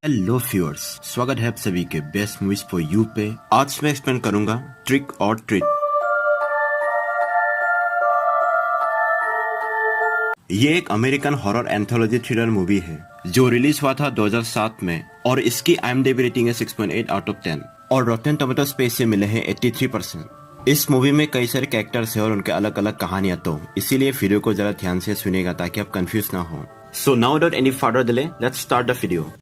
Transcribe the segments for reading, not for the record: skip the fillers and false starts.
Hello viewers, स्वागत है आप सभी के बेस्ट मूवीज फॉर यू पे। आज मैं एक्सप्लेन करूंगा ट्रिक और ट्रीट। ये एक American horror anthology thriller movie है जो रिलीज हुआ था 2007 में और इसकी IMDb रेटिंग है 6.8 आउट ऑफ 10 और रॉटेन टोमेटोज पे इसे मिले हैं 83%। इस मूवी में कई सारे कैरेक्टर्स है और उनके अलग अलग कहानियां, तो इसीलिए वीडियो को जरा ध्यान से सुनेगा ताकि आप कंफ्यूज ना हो। So now without any further delay, let's start the video.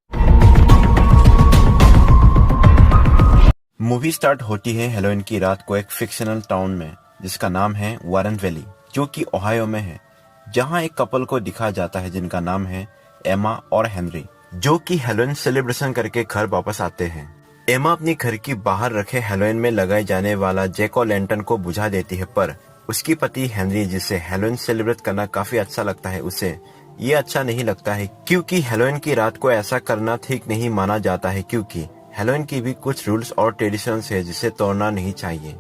Movie start होती है हेलोइन की रात को एक फिक्शनल टाउन में जिसका नाम है वारन वैली, जो कि ओहायो में है, जहां एक कपल को दिखाया जाता है जिनका नाम है एमा और हेनरी, जो कि हेलोइन सेलिब्रेशन करके घर वापस आते हैं। एमा अपनी घर की बाहर रखे हेलोइन में लगाए जाने वाला जैक ओ लैंटर्न को बुझा देती है, पर उसकी पति हेनरी, जिसे हेलोइन सेलिब्रेट करना काफी अच्छा लगता है, उसे ये अच्छा नहीं लगता है क्योंकि हेलोइन की रात को ऐसा करना ठीक नहीं माना जाता है, क्योंकि हेलोइन की भी कुछ रूल्स और ट्रेडिशंस है जिसे तोड़ना नहीं चाहिए।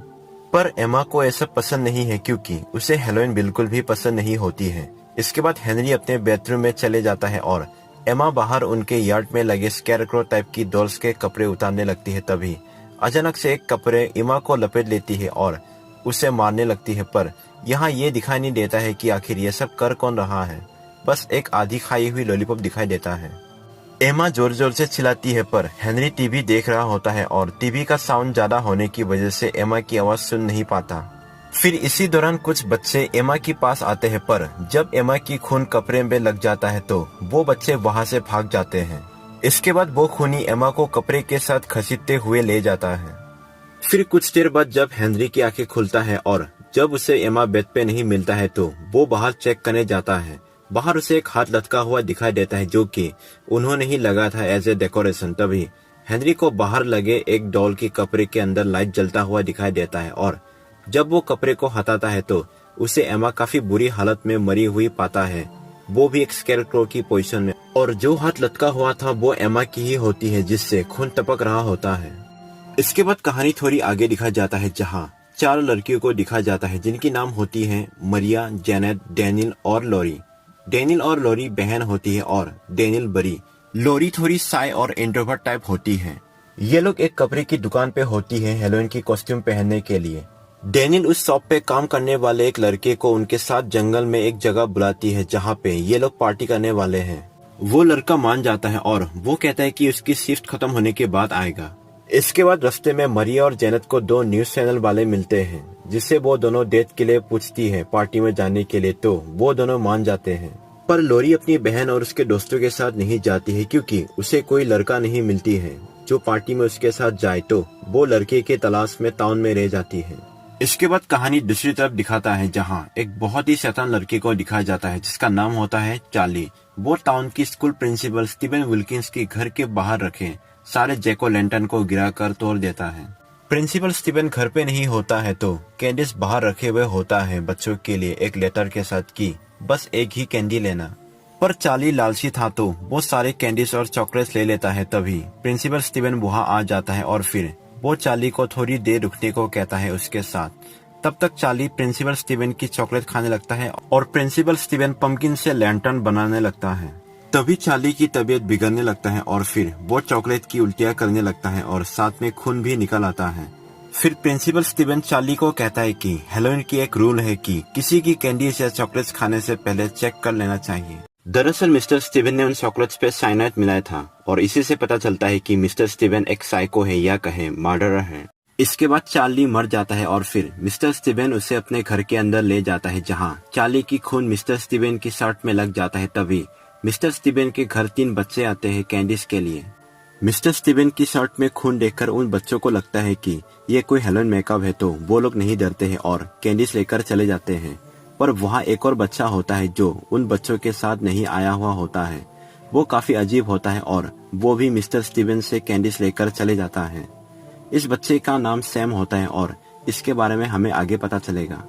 पर एमा को ऐसा पसंद नहीं है क्योंकि उसे हेलोइन बिल्कुल भी पसंद नहीं होती है। इसके बाद हेनरी अपने बेडरूम में चले जाता है और एमा बाहर उनके यार्ड में लगे स्कैरक्रो टाइप की डॉल्स के कपड़े उतारने लगती है। तभी अचानक से एक कपड़े एमा को लपेट लेती है और उसे मारने लगती है, पर यहाँ ये दिखाई नहीं देता है कि आखिर ये सब कर कौन रहा है। बस एक आधी खाई हुई लॉलीपॉप दिखाई देता है। एमा जोर जोर से चिल्लाती है, पर हेनरी टीवी देख रहा होता है और टीवी का साउंड ज्यादा होने की वजह से एमा की आवाज सुन नहीं पाता। फिर इसी दौरान कुछ बच्चे एमा के पास आते हैं, पर जब एमा की खून कपड़े में लग जाता है तो वो बच्चे वहां से भाग जाते हैं। इसके बाद वो खूनी एमा को कपड़े के साथ घसीटते हुए ले जाता है। फिर कुछ देर बाद जब हेनरी की आंखें खुलता है और जब उसे एमा बेड पे नहीं मिलता है तो वो बाहर चेक करने जाता है। बाहर उसे एक हाथ लटका हुआ दिखाई देता है जो कि उन्होंने ही लगा था एज ए डेकोरेशन। तभी हेनरी को बाहर लगे एक डॉल के कपड़े के अंदर लाइट जलता हुआ दिखाई देता है और जब वो कपड़े को हटाता है तो उसे एमा काफी बुरी हालत में मरी हुई पाता है, वो भी एक स्कैरक्रो की पोजीशन में, और जो हाथ लटका हुआ था वो एमा की ही होती है जिससे खून टपक रहा होता है। इसके बाद कहानी थोड़ी आगे दिखाया जाता है जहाँ 4 लड़कियों को दिखाया जाता है जिनकी नाम होती है मरिया, जेनेट, डैनियल और लॉरी। डैनियल और लॉरी बहन होती है और डैनियल बड़ी, लॉरी थोड़ी साई और इंट्रोवर्ट टाइप होती है। ये लोग एक कपड़े की दुकान पे होती है हेलोइन की कॉस्ट्यूम पहनने के लिए। डैनियल उस शॉप पे काम करने वाले एक लड़के को उनके साथ जंगल में एक जगह बुलाती है जहाँ पे ये लोग पार्टी करने वाले हैं। वो लड़का मान जाता है और वो कहता है कि उसकी शिफ्ट खत्म होने के बाद आएगा। इसके बाद रास्ते में मरिया और जेनेट को 2 न्यूज चैनल वाले मिलते हैं जिससे वो दोनों डेट के लिए पूछती है पार्टी में जाने के लिए, तो वो दोनों मान जाते हैं। पर लॉरी अपनी बहन और उसके दोस्तों के साथ नहीं जाती है क्योंकि उसे कोई लड़का नहीं मिलती है जो पार्टी में उसके साथ जाए, तो वो लड़के के तलाश में टाउन में रह जाती है। इसके बाद कहानी दूसरी तरफ दिखाता है जहाँ एक बहुत ही शैतान लड़के को दिखाया जाता है जिसका नाम होता है चार्ली। वो टाउन की स्कूल प्रिंसिपल स्टीवन विल्किंस के घर के बाहर रखे सारे जैक ओ लैंटर्न को गिराकर तोड़ देता है। प्रिंसिपल स्टीवन घर पे नहीं होता है तो कैंडिस बाहर रखे हुए होता है बच्चों के लिए एक लेटर के साथ कि बस एक ही कैंडी लेना। पर चार्ली लालची था तो वो सारे कैंडीज और चॉकलेट्स ले लेता है। तभी प्रिंसिपल स्टीवन वहाँ आ जाता है और फिर वो चार्ली को थोड़ी देर रुकने को कहता है उसके साथ। तब तक चार्ली प्रिंसिपल स्टीवन की चॉकलेट खाने लगता है और प्रिंसिपल स्टीवन पंपकिन से लैंटर्न बनाने लगता है। तभी चार्ली की तबीयत बिगड़ने लगता है और फिर वो चॉकलेट की उल्टियाँ करने लगता है और साथ में खून भी निकल आता है। फिर प्रिंसिपल स्टीवन चार्ली को कहता है कि हेलोइन की एक रूल है कि किसी की कैंडीज या चॉकलेट्स खाने से पहले चेक कर लेना चाहिए। दरअसल मिस्टर स्टीवन ने उन चॉकलेट्स पे साइनाइड मिलाया था और इसी से पता चलता है कि मिस्टर स्टीवन एक साइको है या कहे मर्डरर है। इसके बाद चार्ली मर जाता है और फिर मिस्टर स्टीवन उसे अपने घर के अंदर ले जाता है जहाँ चार्ली की खून मिस्टर स्टीवन की शर्ट में लग जाता है। तभी मिस्टर स्टीवन के घर 3 बच्चे आते हैं कैंडीज के लिए। मिस्टर स्टीवन की शर्ट में खून देखकर उन बच्चों को लगता है कि ये कोई हेलोइन मेकअप है, तो वो लोग नहीं डरते हैं और कैंडीज लेकर चले जाते हैं। पर वहाँ एक और बच्चा होता है जो उन बच्चों के साथ नहीं आया हुआ होता है। वो काफी अजीब होता है और वो भी मिस्टर स्टीवन से कैंडीज लेकर चले जाता है। इस बच्चे का नाम सैम होता है और इसके बारे में हमें आगे पता चलेगा।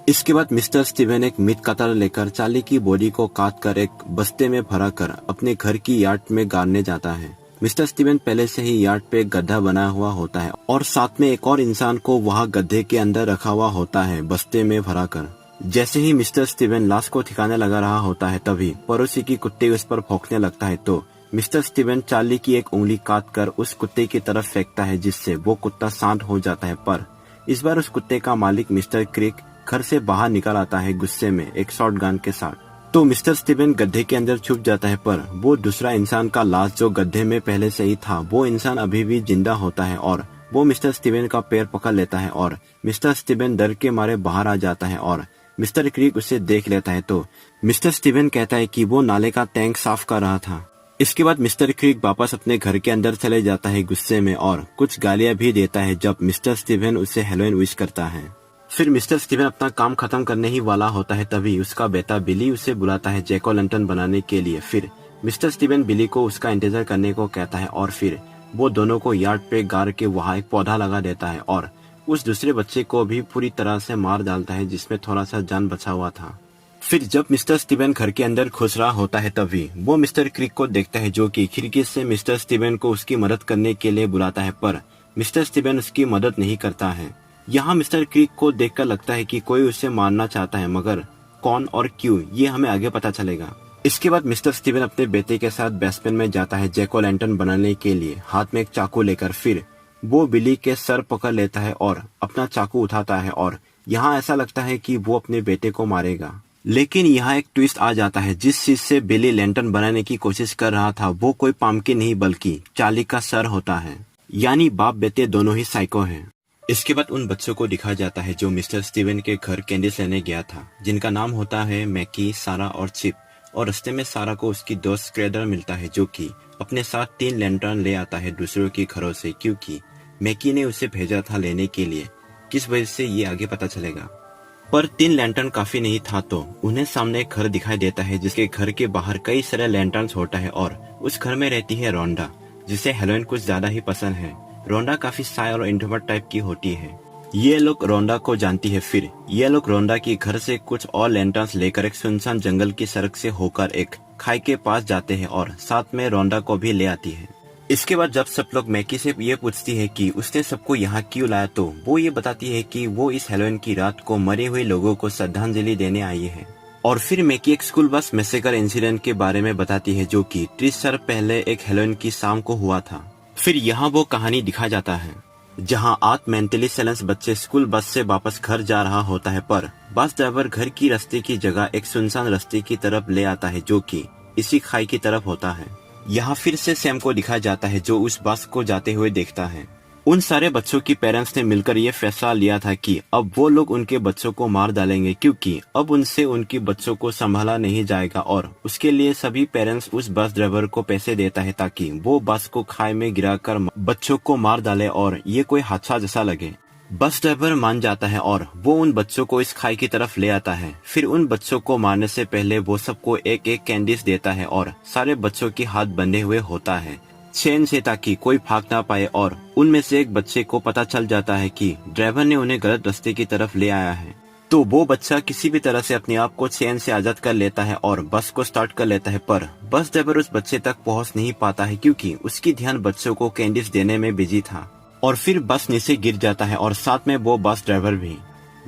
इसके बाद मिस्टर स्टीवन एक मीट कटर लेकर चार्ली की बॉडी को काट कर एक बस्ते में भरा कर अपने घर की यार्ड में गाड़ने जाता है। मिस्टर स्टीवन पहले से ही यार्ड पे एक गड्ढा बनाया हुआ होता है और साथ में एक और इंसान को वहाँ गड्ढे के अंदर रखा हुआ होता है बस्ते में भरा कर। जैसे ही मिस्टर स्टीवन लाश को ठिकाने लगा रहा होता है तभी पड़ोसी की कुत्ते उस पर भौंकने लगता है, तो मिस्टर स्टीवन चार्ली की एक उंगली काट कर उस कुत्ते की तरफ फेंकता है, जिससे वो कुत्ता शांत हो जाता है। पर इस बार उस कुत्ते का मालिक मिस्टर क्रिक घर से बाहर निकल आता है गुस्से में एक शॉटगन के साथ। तो मिस्टर स्टीवन गड्ढे के अंदर छुप जाता है, पर वो दूसरा इंसान का लाश जो गड्ढे में पहले से ही था, वो इंसान अभी भी जिंदा होता है और वो मिस्टर स्टीवन का पैर पकड़ लेता है और मिस्टर स्टीवन डर के मारे बाहर आ जाता है और मिस्टर क्रिक उसे देख लेता है। तो मिस्टर स्टीवन कहता है कि वो नाले का टैंक साफ कर रहा था। इसके बाद मिस्टर क्रिक वापस अपने घर के अंदर चले जाता है गुस्से में और कुछ गालियां भी देता है जब मिस्टर स्टीवन उसे हेलोइन विश करता है। फिर मिस्टर स्टीवन अपना काम खत्म करने ही वाला होता है, तभी उसका बेटा बिली उसे बुलाता है जैक ओ लैंटर्न बनाने के लिए। फिर मिस्टर स्टीवन बिली को उसका इंतजार करने को कहता है और फिर वो दोनों को यार्ड पे गाड़ के वहाँ एक पौधा लगा देता है और उस दूसरे बच्चे को भी पूरी तरह से मार डालता है जिसमें थोड़ा सा जान बचा हुआ था। फिर जब मिस्टर स्टीवन घर के अंदर घुस रहा होता है, तभी वो मिस्टर क्रिक को देखता है जो कि खिड़की से मिस्टर स्टीवन को उसकी मदद करने के लिए बुलाता है, पर मिस्टर स्टीवन उसकी मदद नहीं करता है। यहाँ मिस्टर क्रिक को देखकर लगता है कि कोई उसे मारना चाहता है, मगर कौन और क्यों ये हमें आगे पता चलेगा। इसके बाद मिस्टर स्टीवन अपने बेटे के साथ बेसमेंट में जाता है जैक ओ लैंटर्न बनाने के लिए, हाथ में एक चाकू लेकर। फिर वो बिली के सर पकड़ लेता है और अपना चाकू उठाता है और यहाँ ऐसा लगता है कि वो अपने बेटे को मारेगा। लेकिन यहाँ एक ट्विस्ट आ जाता है। जिस चीज से बिली लैंटर्न बनाने की कोशिश कर रहा था वो कोई पम्पकिन नहीं बल्कि चार्ली का सर होता है, यानी बाप बेटे दोनों ही साइको हैं। इसके बाद उन बच्चों को दिखाया जाता है जो मिस्टर स्टीवन के घर कैंडीज लेने गया था, जिनका नाम होता है मैकी, सारा और चिप। और रास्ते में सारा को उसकी दोस्त स्क्रेडर मिलता है जो कि अपने साथ 3 लैंटर्न ले आता है दूसरों के घरों से, क्योंकि मैकी ने उसे भेजा था लेने के लिए। किस वजह से ये आगे पता चलेगा। पर 3 लैंटर्न काफी नहीं था, तो उन्हें सामने एक घर दिखाई देता है जिसके घर के बाहर कई सारे लैंटर्न होता है और उस घर में रहती है रोंडा, जिसे हेलोइन कुछ ज्यादा ही पसंद है। रोंडा काफी शाय और इंट्रोवर्ट टाइप की होती है। ये लोग रोंडा को जानती है। फिर ये लोग रोंडा की घर से कुछ और लैंटर्न्स लेकर एक सुनसान जंगल की सड़क से होकर एक खाई के पास जाते हैं और साथ में रोंडा को भी ले आती है। इसके बाद जब सब लोग मैकी से ये पूछती है कि उसने सबको यहाँ क्यों लाया, तो वो ये बताती है कि वो इस हेलोइन की रात को मरे हुए लोगों को श्रद्धांजलि देने आई है। और फिर मैकी एक स्कूल बस मैसेकर इंसिडेंट के बारे में बताती है जो कि 30 साल पहले एक हेलोइन की शाम को हुआ था। फिर यहाँ वो कहानी दिखाया जाता है जहाँ 8 मेंटली चैलेंज बच्चे स्कूल बस से वापस घर जा रहा होता है, पर बस ड्राइवर घर की रास्ते की जगह एक सुनसान रास्ते की तरफ ले आता है जो कि इसी खाई की तरफ होता है। यहाँ फिर से सैम को दिखाया जाता है जो उस बस को जाते हुए देखता है। उन सारे बच्चों की पेरेंट्स ने मिलकर ये फैसला लिया था कि अब वो लोग उनके बच्चों को मार डालेंगे, क्योंकि अब उनसे उनकी बच्चों को संभाला नहीं जाएगा। और उसके लिए सभी पेरेंट्स उस बस ड्राइवर को पैसे देता है ताकि वो बस को खाई में गिराकर बच्चों को मार डाले और ये कोई हादसा जैसा लगे। बस ड्राइवर मान जाता है और वो उन बच्चों को इस खाई की तरफ ले आता है। फिर उन बच्चों को मारने से पहले वो सबको एक एक कैंडीज देता है और सारे बच्चों के हाथ बंधे हुए होता है चेन से, ताकि कोई भाग ना पाए। और उनमें से एक बच्चे को पता चल जाता है कि ड्राइवर ने उन्हें गलत रास्ते की तरफ ले आया है, तो वो बच्चा किसी भी तरह से अपने आप को चेन से आजाद कर लेता है और बस को स्टार्ट कर लेता है। पर बस ड्राइवर उस बच्चे तक पहुंच नहीं पाता है क्योंकि उसकी ध्यान बच्चों को कैंडीज देने में बिजी था। और फिर बस नीचे गिर जाता है और साथ में वो बस ड्राइवर भी।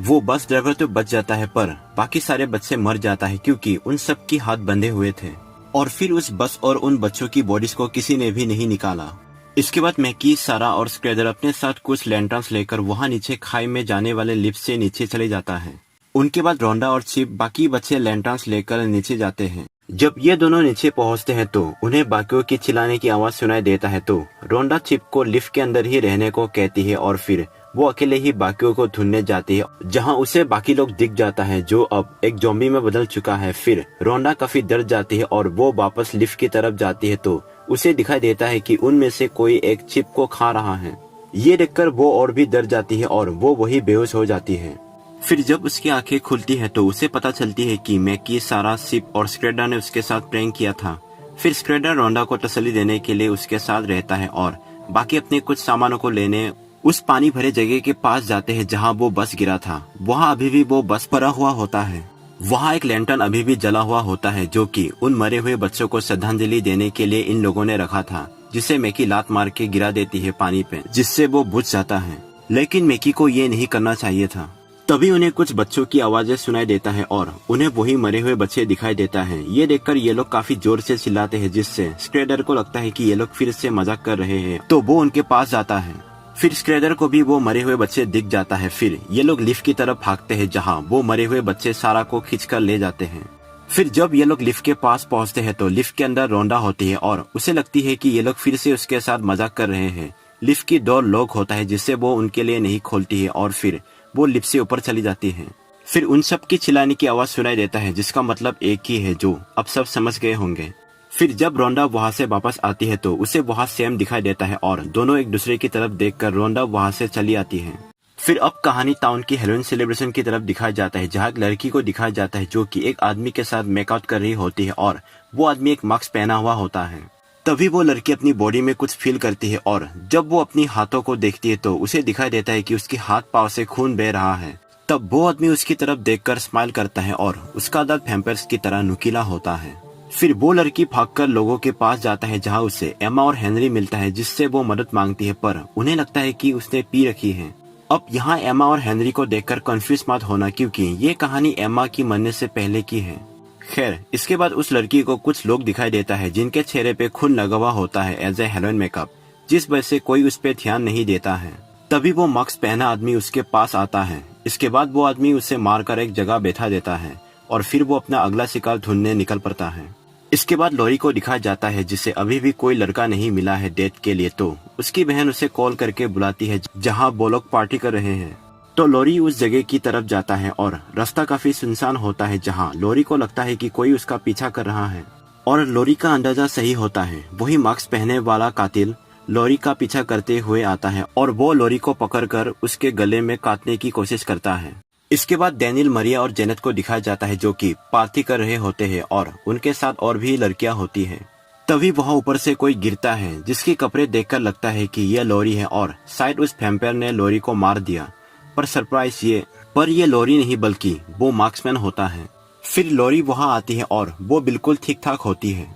वो बस ड्राइवर तो बच जाता है पर बाकी सारे बच्चे मर जाता है क्योंकि उन सब की हाथ बंधे हुए थे। और फिर उस बस और उन बच्चों की बॉडीज को किसी ने भी नहीं निकाला। इसके बाद मैकी, सारा और स्क्रेडर अपने साथ कुछ लैंटर्न्स लेकर वहाँ नीचे खाई में जाने वाले लिफ्ट से नीचे चले जाता है। उनके बाद रोंडा और चिप बाकी बच्चे लैंटर्न्स लेकर नीचे जाते हैं। जब ये दोनों नीचे पहुंचते हैं तो उन्हें बाकियों की चिल्लाने की आवाज सुनाई देता है, तो रोंडा चिप को लिफ्ट के अंदर ही रहने को कहती है और फिर वो अकेले ही बाकियों को ढूंढने जाती है, जहां उसे बाकी लोग दिख जाता है जो अब एक ज़ॉम्बी में बदल चुका है। फिर रोंडा काफी डर जाती है और वो वापस लिफ्ट की तरफ जाती है, तो उसे दिखाई देता है कि उनमें से कोई एक चिप को खा रहा है। ये देखकर वो और भी डर जाती है और वो वही बेहोश हो जाती है। फिर जब उसकी आंखें खुलती है तो उसे पता चलती है कि मैकी, सारा, चिप और स्क्रेडर ने उसके साथ प्रैंक किया था। फिर स्क्रेडर रोंडा को तसल्ली देने के लिए उसके साथ रहता है और बाकी अपने कुछ सामानों को लेने उस पानी भरे जगह के पास जाते हैं जहां वो बस गिरा था। वहां अभी भी वो बस भरा हुआ होता है। वहां एक लैंटर्न अभी भी जला हुआ होता है जो कि उन मरे हुए बच्चों को श्रद्धांजलि देने के लिए इन लोगों ने रखा था, जिसे मैकी लात मार के गिरा देती है पानी पे, जिससे वो बुझ जाता है। लेकिन मैकी को ये नहीं करना चाहिए था। तभी उन्हें कुछ बच्चों की आवाजें सुनाई देता है और उन्हें वही मरे हुए बच्चे दिखाई देता है। ये देखकर ये लोग काफी जोर से चिल्लाते हैं, जिससे स्क्रेडर को लगता है कि ये लोग फिर से मजाक कर रहे हैं, तो वो उनके पास जाता है। फिर स्क्रेडर को भी वो मरे हुए बच्चे दिख जाता है। फिर ये लोग लिफ्ट की तरफ भागते हैं, जहाँ वो मरे हुए बच्चे सारा को खींचकर ले जाते हैं। फिर जब ये लोग लिफ्ट के पास पहुंचते हैं तो लिफ्ट के अंदर रोंडा होती है और उसे लगती है कि ये लोग फिर से उसके साथ मजाक कर रहे हैं। लिफ्ट की डोर लॉक होता है, जिससे वो उनके लिए नहीं खोलती है और फिर वो लिफ्ट से ऊपर चली जाती है। फिर उन सब की चिल्लाने की आवाज सुनाई देता है, जिसका मतलब एक ही है, जो अब सब समझ गए होंगे। फिर जब रोंडा वहां से वापस आती है तो उसे वहां सैम दिखाई देता है और दोनों एक दूसरे की तरफ देखकर रोंडा वहां से चली आती है। फिर अब कहानी टाउन की हेलोइन सेलिब्रेशन की तरफ दिखाया जाता है, जहाँ एक लड़की को दिखाया जाता है जो कि एक आदमी के साथ मेकआउट कर रही होती है और वो आदमी एक मास्क पहना हुआ होता है। तभी वो लड़की अपनी बॉडी में कुछ फील करती है और जब वो अपनी हाथों को देखती है तो उसे दिखाई देता है कि उसके हाथ पांव से खून बह रहा है। तब वो आदमी उसकी तरफ देखकर स्माइल करता है और उसका दांत वैम्पायर्स की तरह नुकीला होता है। फिर वो लड़की भागकर लोगों के पास जाता है, जहाँ उसे एमा और हेनरी मिलता है, जिससे वो मदद मांगती है, पर उन्हें लगता है कि उसने पी रखी है। अब यहाँ एमा और हेनरी को देखकर कंफ्यूज मत होना, क्योंकि ये कहानी एमा की मरने से पहले की है। खैर, इसके बाद उस लड़की को कुछ लोग दिखाई देता है जिनके चेहरे पे खून लगा हुआ होता है एज ए हेलोइन मेकअप, जिस वजह से कोई उस पे ध्यान नहीं देता है। तभी वो मास्क पहना आदमी उसके पास आता है। इसके बाद वो आदमी उसे मारकर एक जगह बैठा देता है और फिर वो अपना अगला शिकार ढूंढने निकल पड़ता है। इसके बाद लॉरी को दिखाया जाता है, जिसे अभी भी कोई लड़का नहीं मिला है डेट के लिए, तो उसकी बहन उसे कॉल करके बुलाती है जहाँ वो लोग पार्टी कर रहे हैं। तो लॉरी उस जगह की तरफ जाता है और रास्ता काफी सुनसान होता है, जहाँ लॉरी को लगता है कि कोई उसका पीछा कर रहा है। और लॉरी का अंदाजा सही होता है, वही मास्क पहने वाला कातिल लॉरी का पीछा करते हुए आता है और वो लॉरी को पकड़कर उसके गले में काटने की कोशिश करता है। इसके बाद डैनियल, मरिया और जेनेट को दिखाया जाता है, जो कि पार्टी कर रहे होते हैं और उनके साथ और भी लड़कियां होती हैं। तभी वहां ऊपर से कोई गिरता है, जिसके कपड़े देखकर लगता है कि यह लॉरी है और शायद उस वैम्पायर ने लॉरी को मार दिया। पर सरप्राइज ये लॉरी नहीं बल्कि वो मार्क्समैन होता है। फिर लॉरी वहां आती है और वो बिल्कुल ठीक ठाक होती है।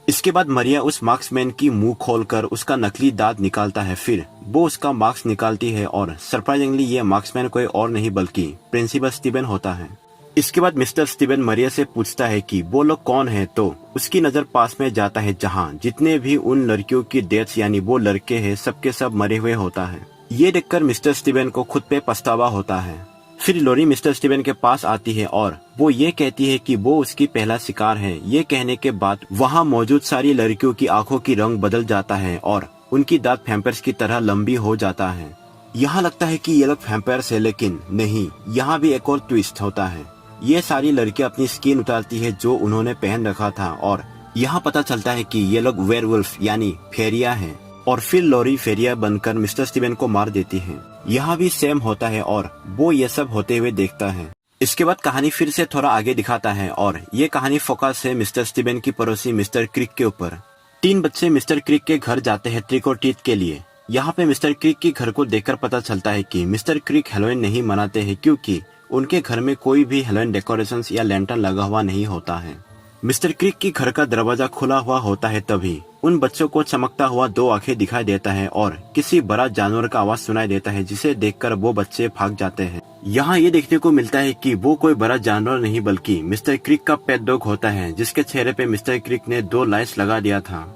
इसके बाद मरिया उस मार्क्समैन की मुंह खोलकर उसका नकली दांत निकालता है। फिर वो उसका मार्क्स निकालती है और सरप्राइजिंगली ये मार्क्समैन कोई और नहीं बल्कि प्रिंसिपल स्टीवन होता है। इसके बाद मिस्टर स्टीवन मरिया से पूछता है कि वो लोग कौन है, तो उसकी नजर पास में जाता है जहाँ जितने भी उन लड़कियों की डेथ्स यानी वो लड़के हैं सबके सब मरे हुए होता है। ये देखकर मिस्टर स्टीवन को खुद पे पछतावा होता है। फिर लॉरी मिस्टर स्टीवन के पास आती है और वो ये कहती है कि वो उसकी पहला शिकार है। ये कहने के बाद वहाँ मौजूद सारी लड़कियों की आंखों की रंग बदल जाता है और उनकी दांत वैम्पायर्स की तरह लंबी हो जाता है। यहाँ लगता है कि ये लोग वैम्पायर्स है, लेकिन नहीं, यहाँ भी एक और ट्विस्ट होता है। ये सारी लड़कियां अपनी स्किन उतारती है जो उन्होंने पहन रखा था और यहाँ पता चलता है कि ये लोग वेयरवुल्फ यानी फेरिया हैं। और फिर लॉरी फेरिया बनकर मिस्टर स्टीवन को मार देती है। यहाँ भी सेम होता है और वो ये सब होते हुए देखता है। इसके बाद कहानी फिर से थोड़ा आगे दिखाता है और ये कहानी फोकस है मिस्टर स्टीवन की पड़ोसी मिस्टर क्रिक के ऊपर। 3 बच्चे मिस्टर क्रिक के घर जाते हैं ट्रिक और ट्रीट के लिए। यहाँ पे मिस्टर क्रिक के घर को देखकर पता चलता है कि मिस्टर क्रिक हेलोइन नहीं मनाते हैं, क्योंकि उनके घर में कोई भी हेलोइन डेकोरेशंस या लैंटर्न लगा हुआ नहीं होता है। मिस्टर क्रिक की घर का दरवाजा खुला हुआ होता है। तभी उन बच्चों को चमकता हुआ 2 आंखें दिखाई देता है और किसी बड़ा जानवर का आवाज सुनाई देता है, जिसे देखकर वो बच्चे भाग जाते हैं। यहाँ ये देखने को मिलता है कि वो कोई बड़ा जानवर नहीं बल्कि मिस्टर क्रिक का पेट डॉग होता है, जिसके चेहरे पे मिस्टर क्रिक ने 2 लाइट्स लगा दिया था।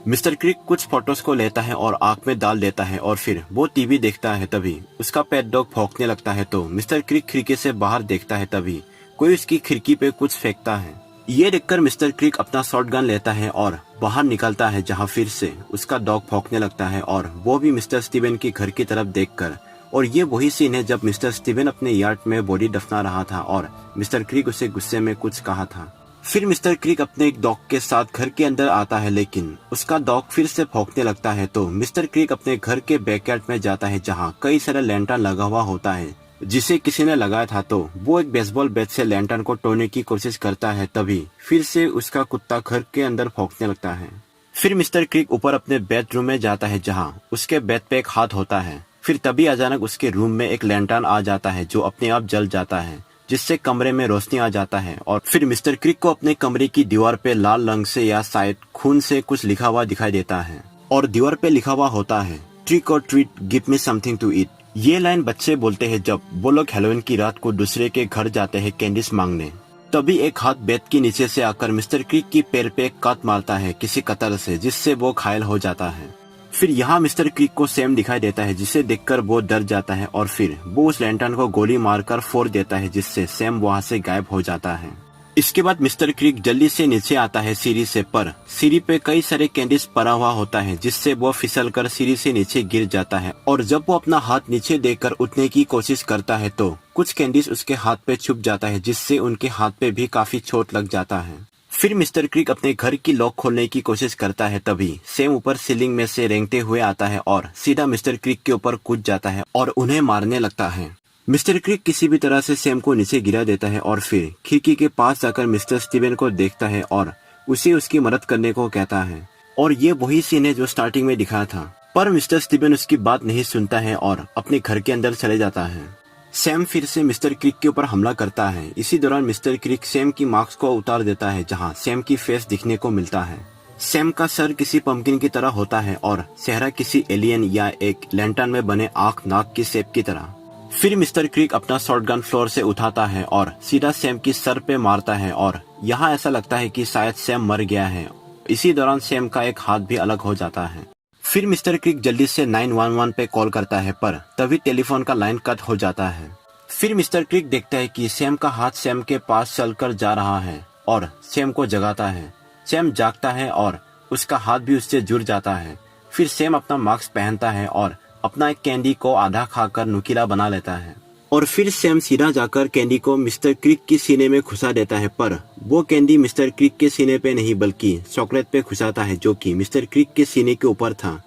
मिस्टर क्रिक कुछ फोटोज को लेता है और आंख में डाल देता है और फिर वो टीवी देखता है। तभी उसका पेट डॉग भौंकने लगता है, तो मिस्टर क्रिक खिड़की से बाहर देखता है। तभी कोई उसकी खिड़की पे कुछ फेंकता है। ये देखकर मिस्टर क्रिक अपना शॉटगन लेता है और बाहर निकलता है, जहाँ फिर से उसका डॉग भौंकने लगता है और वो भी मिस्टर स्टीवन की घर की तरफ देखकर। और ये वही सीन है जब मिस्टर स्टीवन अपने यार्ड में बॉडी दफना रहा था और मिस्टर क्रिक उसे गुस्से में कुछ कहा था। फिर मिस्टर क्रिक अपने एक डॉग के साथ घर के अंदर आता है, लेकिन उसका डॉग फिर से भौंकने लगता है। तो मिस्टर क्रिक अपने घर के बैकयार्ड में जाता है, जहाँ कई सारे लैंटर्न लगा हुआ होता है जिसे किसी ने लगाया था। तो वो एक बेसबॉल बैट से लैंटर्न को तोड़ने की कोशिश करता है। तभी फिर से उसका कुत्ता घर के अंदर भौंकने लगता है। फिर मिस्टर क्रिक ऊपर अपने बेडरूम में जाता है, जहाँ उसके बेड पे एक हाथ होता है। फिर तभी अचानक उसके रूम में एक लैंटर्न आ जाता है जो अपने आप जल जाता है, जिससे कमरे में रोशनी आ जाता है। और फिर मिस्टर क्रिक को अपने कमरे की दीवार पे लाल रंग से या शायद खून से कुछ लिखा हुआ दिखाई देता है और दीवार पे लिखा हुआ होता है, ट्रिक और treat, give me something to eat. ये लाइन बच्चे बोलते हैं जब वो लोग हैलोवीन की रात को दूसरे के घर जाते हैं कैंडीज मांगने। तभी एक हाथ बेड के नीचे से आकर मिस्टर क्रिक की पैर पे एक काट मारता है किसी कतर से, जिससे वो घायल हो जाता है। फिर यहाँ मिस्टर क्रिक को सैम दिखाई देता है, जिसे देखकर वो डर जाता है और फिर वो उस लैंटर्न को गोली मारकर फोड़ देता है, जिससे सैम वहाँ से गायब हो जाता है। इसके बाद मिस्टर क्रिक जल्दी से नीचे आता है सीढ़ी से, पर सीढ़ी पे कई सारे कैंडीज पड़ा हुआ होता है, जिससे वो फिसल कर सीढ़ी से नीचे गिर जाता है। और जब वो अपना हाथ नीचे देकर उठने की कोशिश करता है तो कुछ कैंडीज उसके हाथ पे छुप जाता है, जिससे उनके हाथ पे भी काफी चोट लग जाता है। फिर मिस्टर क्रिक अपने घर की लॉक खोलने की कोशिश करता है, तभी सैम ऊपर सीलिंग में से रेंगते हुए आता है और सीधा मिस्टर क्रिक के ऊपर कूद जाता है और उन्हें मारने लगता है। मिस्टर क्रिक किसी भी तरह से सैम को नीचे गिरा देता है और फिर खिड़की के पास जाकर मिस्टर स्टीवन को देखता है और उसे उसकी मदद करने को कहता है। और ये वही सीन है जो स्टार्टिंग में दिखाया था, पर मिस्टर स्टीवन उसकी बात नहीं सुनता है और अपने घर के अंदर चले जाता है। सैम फिर से मिस्टर क्रिक के ऊपर हमला करता है। इसी दौरान मिस्टर क्रिक सैम की मास्क को उतार देता है, जहाँ सैम की फेस दिखने को मिलता है। सैम का सर किसी पंपकिन की तरह होता है और चेहरा किसी एलियन या एक लैंटर्न में बने आंख नाक की शेप की तरह। फिर मिस्टर क्रिक अपना शॉटगन फ्लोर से उठाता है और सीधा सैम की सर पे मारता है और यहाँ ऐसा लगता है कि शायद सैम मर गया है। इसी दौरान सैम का एक हाथ भी अलग हो जाता है। फिर मिस्टर क्रिक जल्दी से 911 पे कॉल करता है, पर तभी टेलीफोन का लाइन कट हो जाता है। फिर मिस्टर क्रिक देखता है कि सैम का हाथ सैम के पास चलकर जा रहा है और सैम को जगाता है। सैम जागता है और उसका हाथ भी उससे जुड़ जाता है। फिर सैम अपना मास्क पहनता है और अपना एक कैंडी को आधा खाकर नुकीला बना लेता है। और फिर सैम सीधा जाकर कैंडी को मिस्टर क्रिक की सीने में घुसा देता है, पर वो कैंडी मिस्टर क्रिक के सीने पे नहीं बल्कि चॉकलेट पे घुसाता है, जो कि मिस्टर क्रिक के सीने के ऊपर था।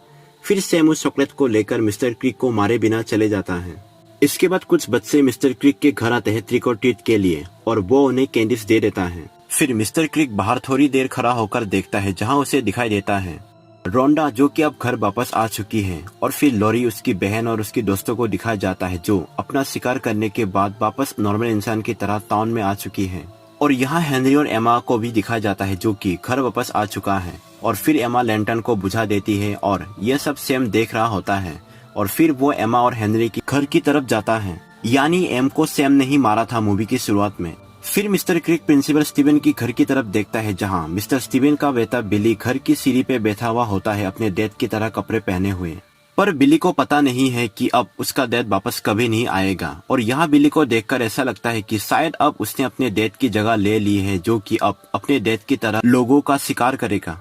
फिर सैम उस चॉकलेट को लेकर मिस्टर क्रिक को मारे बिना चले जाता है। इसके बाद कुछ बच्चे मिस्टर क्रिक के घर आते हैं ट्रिक और ट्रीट के लिए और वो उन्हें कैंडीज दे देता है। फिर मिस्टर क्रिक बाहर थोड़ी देर खड़ा होकर देखता है, जहाँ उसे दिखाई देता है रोंडा, जो कि अब घर वापस आ चुकी है। और फिर लॉरी, उसकी बहन और उसकी दोस्तों को दिखाया जाता है, जो अपना शिकार करने के बाद वापस नॉर्मल इंसान की तरह टाउन में आ चुकी है। और यहाँ हेनरी और एमा को भी दिखाया जाता है, जो कि घर वापस आ चुका है। और फिर एमा लैंटर्न को बुझा देती है और यह सब सैम देख रहा होता है। और फिर वो एमा और हेनरी की घर की तरफ जाता है, यानी एम को सैम ने ही मारा था मूवी की शुरुआत में। फिर मिस्टर क्रिक प्रिंसिपल स्टीवन की घर की तरफ देखता है, जहाँ मिस्टर स्टीवन का बेटा बिली घर की सीढ़ी पे बैठा हुआ होता है, अपने डैड की तरह कपड़े पहने हुए। पर बिली को पता नहीं है कि अब उसका डैड वापस कभी नहीं आएगा। और यहाँ बिली को देखकर ऐसा लगता है कि शायद अब उसने अपने डैड की जगह ले ली है, जो कि अब अपने डैड की तरह लोगों का शिकार करेगा।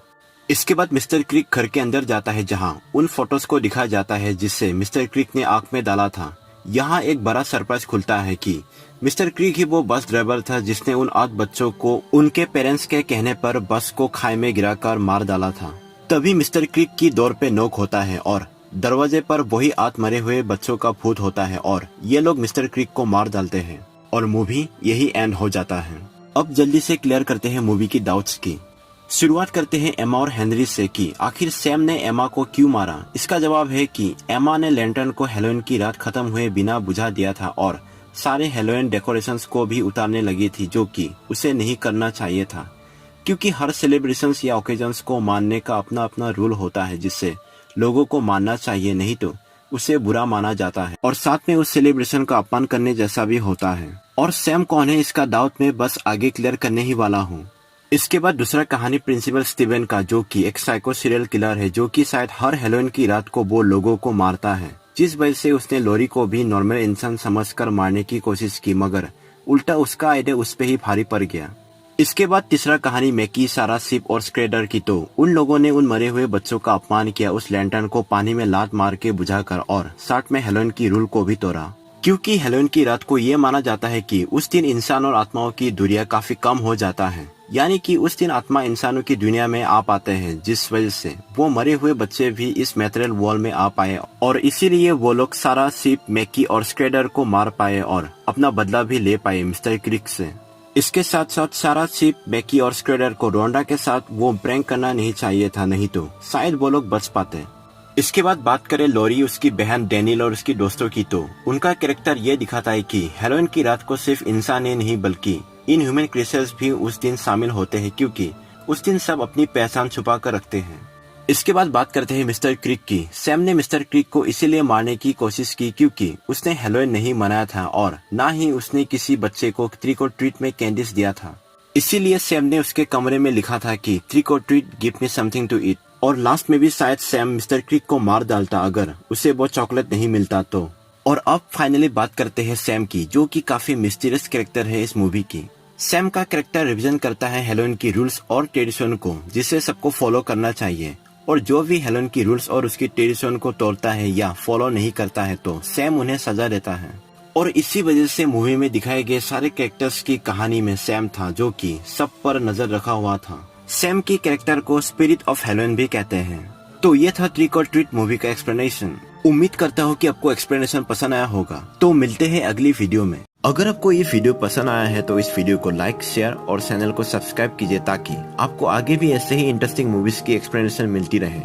इसके बाद मिस्टर क्रिक घर के अंदर जाता है, जहाँ उन फोटोज को दिखाया जाता है जिससे मिस्टर क्रिक ने आंख में डाला था। यहाँ एक बड़ा सरप्राइज खुलता है कि मिस्टर क्रिक ही वो बस ड्राइवर था जिसने उन 8 बच्चों को उनके पेरेंट्स के कहने पर बस को खाई में गिराकर मार डाला था। तभी मिस्टर क्रिक की डोर पे नॉक होता है और दरवाजे पर वही 8 मरे हुए बच्चों का भूत होता है और ये लोग मिस्टर क्रिक को मार डालते हैं और मूवी यही एंड हो जाता है। अब जल्दी से क्लियर करते हैं मूवी की डाउट्स की। शुरुआत करते हैं एमा और हेनरी से कि आखिर सैम ने एमा को क्यों मारा। इसका जवाब है कि एमा ने लैंटर्न को हैलोवीन की रात खत्म हुए बिना बुझा दिया था और सारे हैलोवीन डेकोरेशंस को भी उतारने लगी थी, जो कि उसे नहीं करना चाहिए था, क्योंकि हर सेलिब्रेशंस या ओकेजन्स को मानने का अपना अपना रूल होता है, जिससे लोगों को मानना चाहिए, नहीं तो उसे बुरा माना जाता है और साथ में उस सेलिब्रेशन का अपमान करने जैसा भी होता है। और सैम कौन है इसका डाउट में बस आगे क्लियर करने ही वाला हूँ। इसके बाद दूसरा कहानी प्रिंसिपल स्टीवन का, जो कि एक साइको सीरियल किलर है, जो कि शायद हर हैलोवीन की रात को वो लोगों को मारता है, जिस वजह से उसने लॉरी को भी नॉर्मल इंसान समझकर मारने की कोशिश की, मगर उल्टा उसका आइडिया उस पे ही भारी पड़ गया। इसके बाद तीसरा कहानी मैकी, सारा, सिप और स्क्रेडर की, तो उन लोगों ने उन मरे हुए बच्चों का अपमान किया, उस लैंटर्न को पानी में लात मार के बुझाकर और साथ में हैलोवीन की रूल को भी तोड़ा, क्योंकि हैलोवीन की रात को ये माना जाता है कि उस दिन इंसान और आत्माओं की दूरियां काफी कम हो जाता है, यानी कि उस दिन आत्मा इंसानों की दुनिया में आ पाते हैं, जिस वजह से वो मरे हुए बच्चे भी इस मैटेरियल वर्ल्ड में आ पाए और इसीलिए वो लोग सारा, सिप, मैकी और स्क्रेडर को मार पाए और अपना बदला भी ले पाए मिस्टर क्रिक से। इसके साथ साथ सारा, सिप, मैकी और स्क्रेडर को रोंडा के साथ वो प्रैंक करना नहीं चाहिए था, नहीं तो शायद वो लोग बच पाते। इसके बाद बात करें लॉरी, उसकी बहन डैनियल और उसकी दोस्तों की, तो उनका कैरेक्टर ये दिखाता है कि हैलोवीन की रात को सिर्फ इंसान ही नहीं बल्कि इन ह्यूमन क्रिएचर्स भी उस दिन शामिल होते हैं, क्योंकि उस दिन सब अपनी पहचान छुपा कर रखते हैं। इसके बाद बात करते हैं मिस्टर क्रिक की। सैम ने मिस्टर क्रिक को इसीलिए मारने की कोशिश की क्योंकि उसने हैलोवीन नहीं मनाया था और ना ही उसने किसी बच्चे को ट्रिक और ट्रीट में कैंडीज दिया था। इसीलिए सैम ने उसके कमरे में लिखा था कि ट्रिक और treat give me something to eat, और लास्ट में भी शायद सैम मिस्टर क्रिक को मार डालता अगर उसे वो चॉकलेट नहीं मिलता तो। और अब फाइनली बात करते हैं सैम की, जो कि काफी मिस्टीरियस कैरेक्टर है इस मूवी की। सैम का कैरेक्टर रिप्रेजेंट करता है हैलोवीन की रूल्स और ट्रेडिशन को, जिसे सबको फॉलो करना चाहिए, और जो भी हैलोवीन की रूल्स और उसकी ट्रेडिशन को तोड़ता है या फॉलो नहीं करता है तो सैम उन्हें सजा देता है। और इसी वजह से मूवी में दिखाए गए सारे कैरेक्टर्स की कहानी में सैम था, जो कि सब पर नजर रखा हुआ था। सैम की कैरेक्टर को स्पिरिट ऑफ हैलोवीन भी कहते हैं। तो ये था ट्रिक और ट्रीट मूवी का एक्सप्लेनेशन। उम्मीद करता हूँ कि आपको एक्सप्लेनेशन पसंद आया होगा। तो मिलते हैं अगली वीडियो में। अगर आपको ये वीडियो पसंद आया है तो इस वीडियो को लाइक, शेयर और चैनल को सब्सक्राइब कीजिए ताकि आपको आगे भी ऐसे ही इंटरेस्टिंग मूवीज की एक्सप्लेनेशन मिलती रहे।